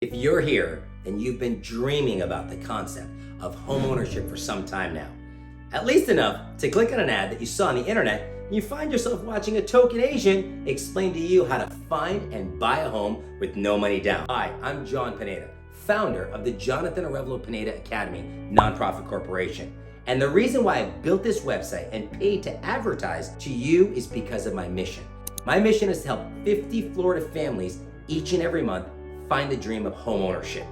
If you're here, then you've been dreaming about the concept of homeownership for some time now. At least enough to click on an ad that you saw on the internet and you find yourself watching a token Asian explain to you how to find and buy a home with no money down. Hi, I'm John Pineda, founder of the Jonathan Arevalo Pineda Academy nonprofit corporation. And the reason why I built this website and paid to advertise to you is because of my mission. My mission is to help 50 Florida families each and every month find the dream of home ownership.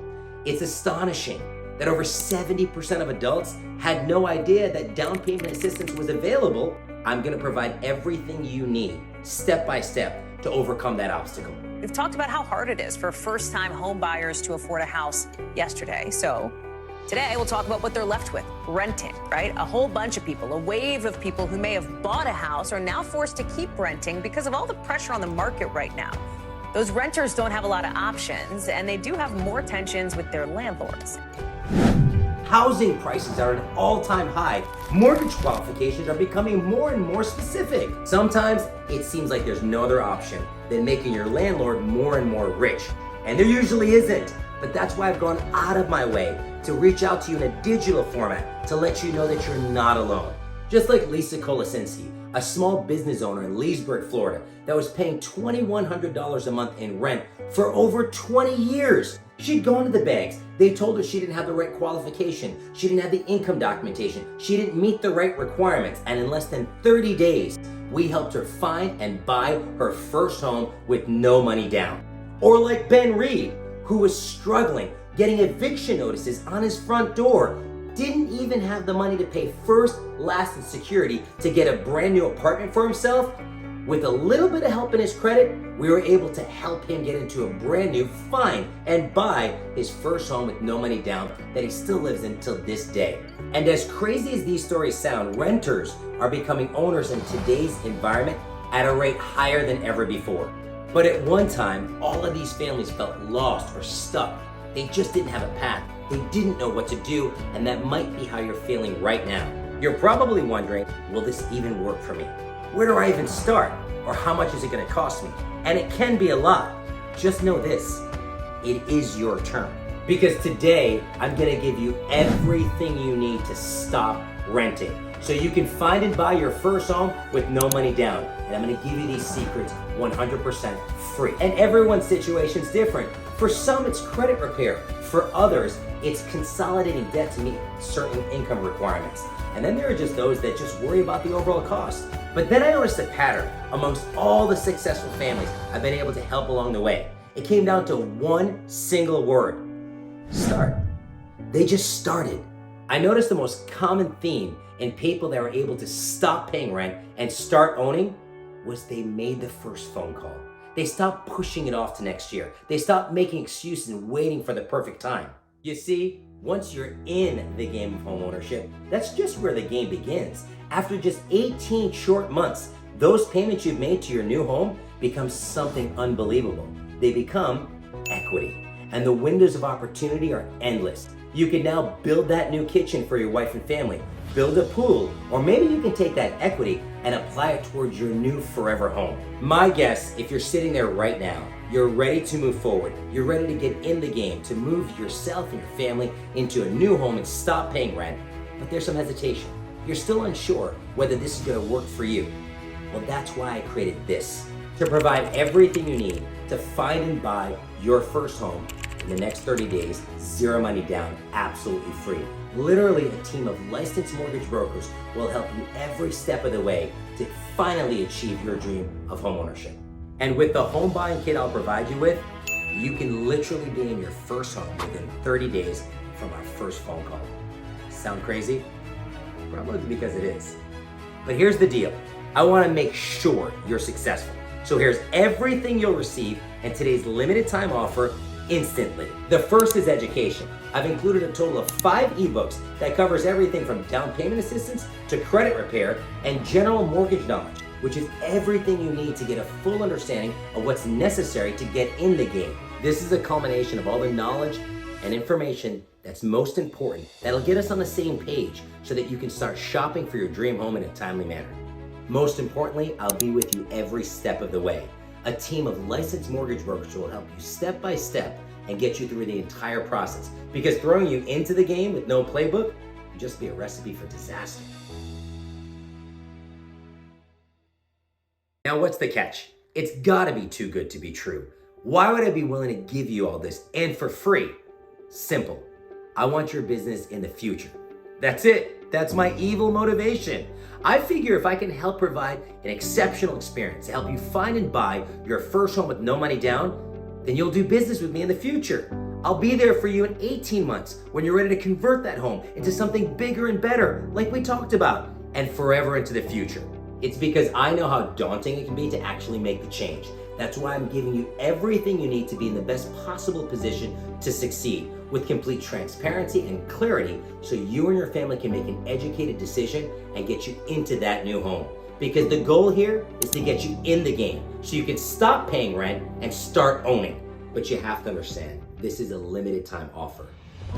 It's astonishing that over 70% of adults had no idea that down payment assistance was available. I'm gonna provide everything you need, step by step, to overcome that obstacle. We've talked about how hard it is for first-time home buyers to afford a house yesterday. So today we'll talk about what they're left with, renting, right? A whole bunch of people, a wave of people who may have bought a house are now forced to keep renting because of all the pressure on the market right now. Those renters don't have a lot of options, and they do have more tensions with their landlords. Housing prices are at an all-time high. Mortgage qualifications are becoming more and more specific. Sometimes it seems like there's no other option than making your landlord more and more rich. And there usually isn't. But that's why I've gone out of my way to reach out to you in a digital format to let you know that you're not alone. Just like Lisa Kolasinski, a small business owner in Leesburg, Florida, that was paying $2,100 a month in rent for over 20 years. She'd gone to the banks. They told her she didn't have the right qualification. She didn't have the income documentation. She didn't meet the right requirements. And in less than 30 days, we helped her find and buy her first home with no money down. Or like Ben Reed, who was struggling, getting eviction notices on his front door, didn't even have the money to pay first, last, and security to get a brand new apartment for himself. With a little bit of help in his credit, we were able to help him get into a brand new, find and buy his first home with no money down that he still lives in till this day. And as crazy as these stories sound, renters are becoming owners in today's environment at a rate higher than ever before. But at one time, all of these families felt lost or stuck. They just didn't have a path. They didn't know what to do, and that might be how you're feeling right now. You're probably wondering, will this even work for me? Where do I even start? Or how much is it gonna cost me? And it can be a lot. Just know this, it is your turn. Because today, I'm gonna give you everything you need to stop renting, so you can find and buy your first home with no money down. And I'm gonna give you these secrets 100% free. And everyone's situation's different. For some, it's credit repair. For others, it's consolidating debt to meet certain income requirements. And then there are just those that just worry about the overall cost. But then I noticed a pattern amongst all the successful families I've been able to help along the way. It came down to one single word: start. They just started. I noticed the most common theme in people that were able to stop paying rent and start owning was they made the first phone call. They stopped pushing it off to next year. They stopped making excuses and waiting for the perfect time. You see, once you're in the game of homeownership, that's just where the game begins. After just 18 short months, those payments you've made to your new home become something unbelievable. They become equity, and the windows of opportunity are endless. You can now build that new kitchen for your wife and family, build a pool, or maybe you can take that equity and apply it towards your new forever home. My guess, if you're sitting there right now, you're ready to move forward. You're ready to get in the game, to move yourself and your family into a new home and stop paying rent, but there's some hesitation. You're still unsure whether this is gonna work for you. Well, that's why I created this, to provide everything you need to find and buy your first home in the next 30 days, zero money down, absolutely free. Literally, a team of licensed mortgage brokers will help you every step of the way to finally achieve your dream of homeownership. And with the home buying kit I'll provide you with, you can literally be in your first home within 30 days from our first phone call. Sound crazy? Probably because it is. But here's the deal. I wanna make sure you're successful. So here's everything you'll receive in today's limited time offer instantly. The first is education. I've included a total of 5 ebooks that covers everything from down payment assistance to credit repair and general mortgage knowledge, which is everything you need to get a full understanding of what's necessary to get in the game. This is a culmination of all the knowledge and information that's most important that'll get us on the same page so that you can start shopping for your dream home in a timely manner. Most importantly, I'll be with you every step of the way. A team of licensed mortgage brokers will help you step by step and get you through the entire process. Because throwing you into the game with no playbook would just be a recipe for disaster. Now, what's the catch? It's gotta be too good to be true. Why would I be willing to give you all this and for free? Simple. I want your business in the future. That's it. That's my evil motivation. I figure if I can help provide an exceptional experience to help you find and buy your first home with no money down, then you'll do business with me in the future. I'll be there for you in 18 months when you're ready to convert that home into something bigger and better, like we talked about, and forever into the future. It's because I know how daunting it can be to actually make the change. That's why I'm giving you everything you need to be in the best possible position to succeed, with complete transparency and clarity, so you and your family can make an educated decision and get you into that new home. Because the goal here is to get you in the game so you can stop paying rent and start owning. But you have to understand, this is a limited time offer.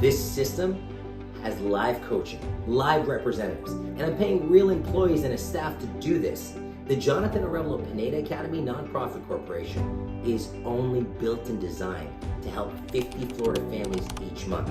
This system has live coaching, live representatives, and I'm paying real employees and a staff to do this. The Jonathan Arevalo Pineda Academy Nonprofit Corporation is only built and designed to help 50 Florida families each month.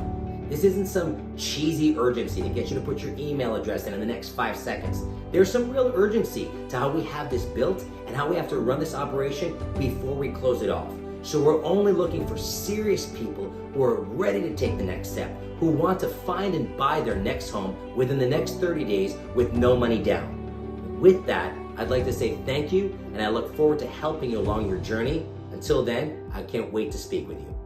This isn't some cheesy urgency to get you to put your email address in the next 5 seconds. There's some real urgency to how we have this built and how we have to run this operation before we close it off. So we're only looking for serious people who are ready to take the next step, who want to find and buy their next home within the next 30 days with no money down. With that, I'd like to say thank you, and I look forward to helping you along your journey. Until then, I can't wait to speak with you.